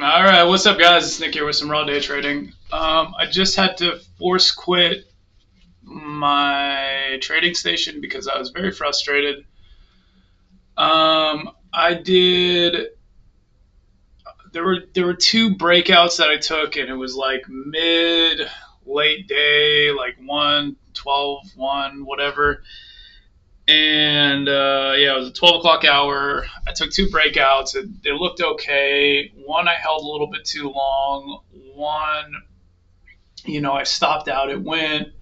All right, what's up, guys? It's Nick here with some raw day trading. I just had to force quit my trading station because I was very frustrated. I did. There were two breakouts that I took, and it was like mid, late day, like 1, 12, 1, whatever. And yeah, it was a 12 o'clock hour. I took two breakouts. They looked okay. One I held a little bit too long. One, I stopped out. It went.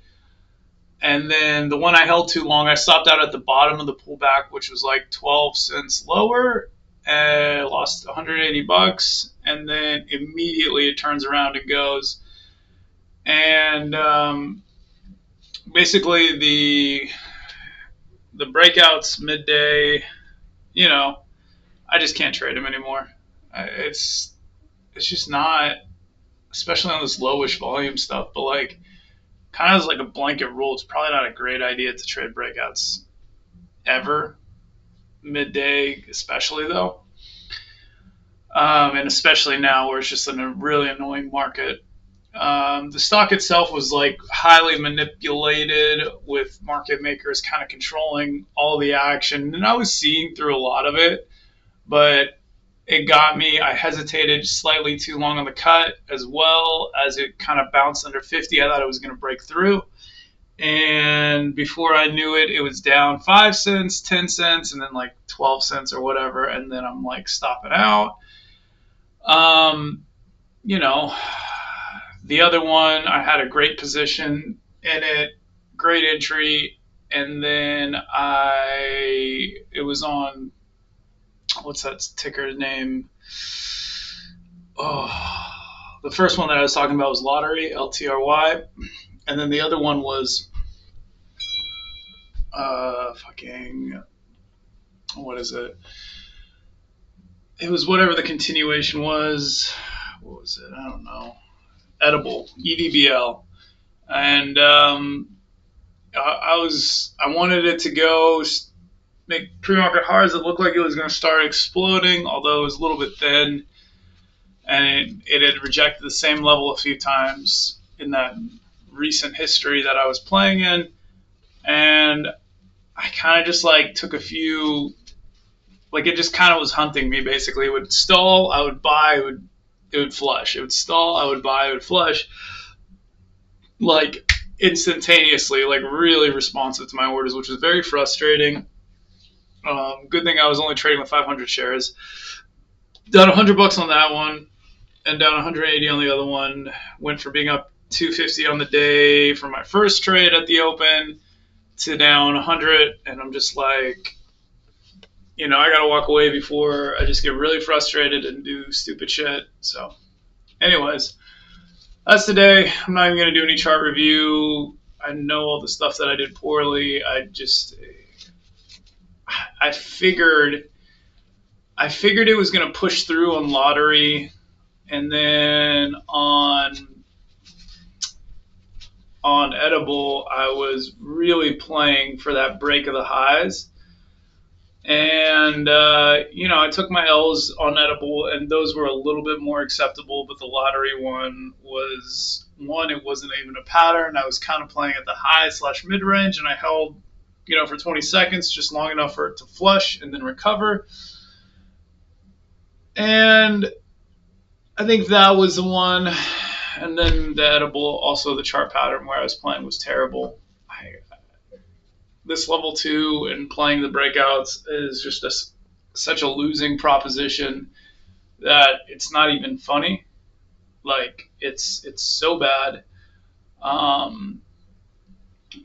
And then the one I held too long, I stopped out at the bottom of the pullback, which was like 12 cents lower. And I lost 180 bucks. And then immediately it turns around and goes. And basically the breakouts midday, you know, I just can't trade them anymore. It's just not, especially on this lowish volume stuff. But like, kind of as like a blanket rule, it's probably not a great idea to trade breakouts ever midday, especially though, and especially now where it's just in a really annoying market. The stock itself was like highly manipulated with market makers kind of controlling all the action, and I was seeing through a lot of it, but it got me. I hesitated slightly too long on the cut as well as it kind of bounced under 50. I thought it was going to break through. And before I knew it, it was down 5 cents, 10 cents, and then like 12 cents or whatever. And then I'm like stopping out. Um, you know, the other one, I had a great position in it, great entry. And then it was on, what's that ticker name? Oh, the first one that I was talking about was Lottery, LTRY. And then the other one was fucking, what is it? It was whatever the continuation was. What was it? I don't know. Edible, EDBL. And I wanted it to go make pre-market highs. It looked like it was going to start exploding, although it was a little bit thin. And it had rejected the same level a few times in that recent history that I was playing in. And I kind of just like took a few, like it just kind of was hunting me basically. It would stall, I would buy, it would flush. It would stall, I would buy, it would flush. Like instantaneously, like really responsive to my orders, which was very frustrating. Good thing I was only trading with 500 shares. Down 100 bucks on that one, and down 180 on the other one. Went from being up 250 on the day for my first trade at the open to down 100, and I'm just like, I gotta walk away before I just get really frustrated and do stupid shit. So, anyways, that's today. I'm not even gonna do any chart review. I know all the stuff that I did poorly. I figured it was gonna push through on Lottery, and then on Edible, I was really playing for that break of the highs. And, I took my L's on Edible, and those were a little bit more acceptable. But the Lottery one it wasn't even a pattern. I was kind of playing at the high / mid range, and I held, for 20 seconds, just long enough for it to flush and then recover. And I think that was the one. And then the Edible, also the chart pattern where I was playing was terrible. This level 2 and playing the breakouts is just such a losing proposition that it's not even funny. Like it's so bad,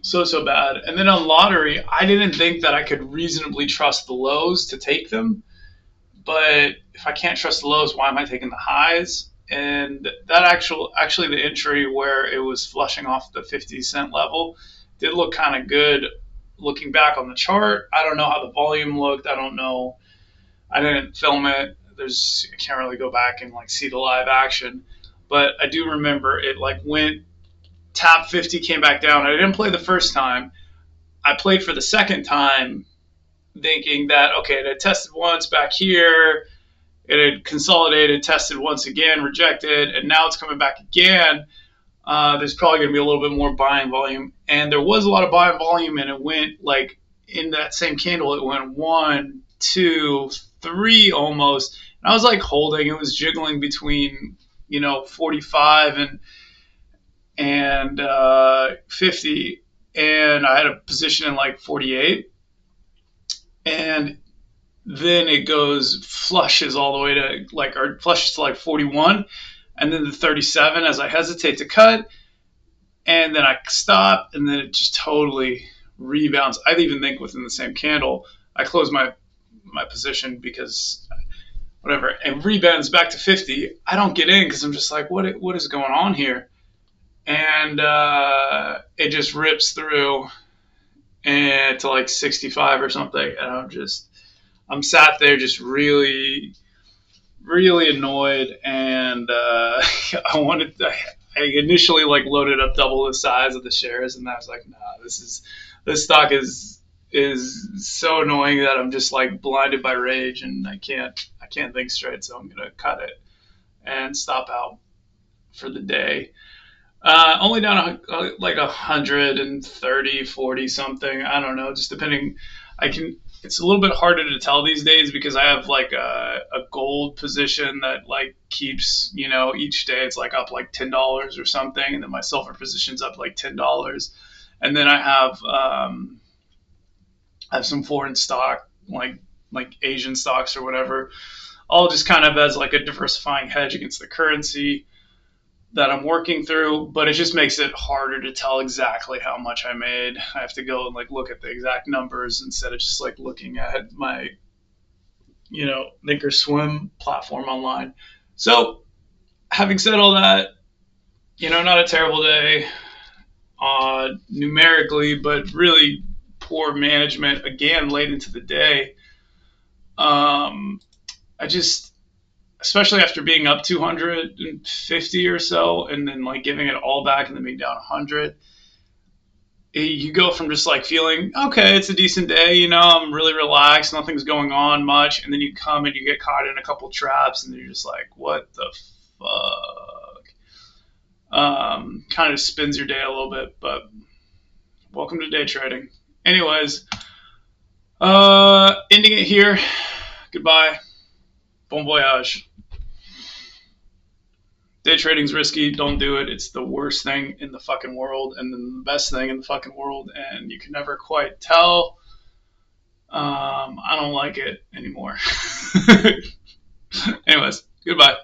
so bad. And then on Lottery, I didn't think that I could reasonably trust the lows to take them. But if I can't trust the lows, why am I taking the highs? And that actually the entry where it was flushing off the 50-cent level did look kind of good. Looking back on the chart, I don't know how the volume looked. I don't know. I didn't film it. I can't really go back and like see the live action, but I do remember it like went top 50, came back down. I didn't play the first time. I played for the second time, thinking that okay, it had tested once back here. It had consolidated, tested once again, rejected, and now it's coming back again. There's probably going to be a little bit more buying volume. And there was a lot of buying volume, and it went like in that same candle, it went 1, 2, 3 almost. And I was like holding, it was jiggling between, 45 and 50. And I had a position in like 48. And then it goes flushes all the way to or flushes to like 41. And then the 37 as I hesitate to cut. And then I stop, and then it just totally rebounds. I even think within the same candle, I close my position because whatever, and rebounds back to 50. I don't get in because I'm just like, what is going on here? And it just rips through and to like 65 or something, and I'm sat there just really, really annoyed, and I initially like loaded up double the size of the shares, and I was like, nah, this stock is so annoying that I'm just like blinded by rage, and I can't think straight, so I'm gonna cut it and stop out for the day. Only down like 130, 40 something. I don't know, just depending. It's a little bit harder to tell these days because I have like a gold position that like keeps, each day it's like up like $10 or something. And then my silver position's up like $10. And then I have some foreign stock, like Asian stocks or whatever, all just kind of as like a diversifying hedge against the currency that I'm working through, but it just makes it harder to tell exactly how much I made. I have to go and like look at the exact numbers instead of just like looking at my, Thinkorswim platform online. So having said all that, not a terrible day numerically, but really poor management again late into the day. I just, especially after being up 250 or so and then like giving it all back and then being down 100, you go from just like feeling, okay, it's a decent day, I'm really relaxed, nothing's going on much, and then you come and you get caught in a couple traps and you're just like, what the fuck? Kind of spins your day a little bit, but welcome to day trading. Anyways, ending it here. Goodbye. Bon voyage. Day trading's risky. Don't do it. It's the worst thing in the fucking world and the best thing in the fucking world, and you can never quite tell. I don't like it anymore. Anyways, goodbye.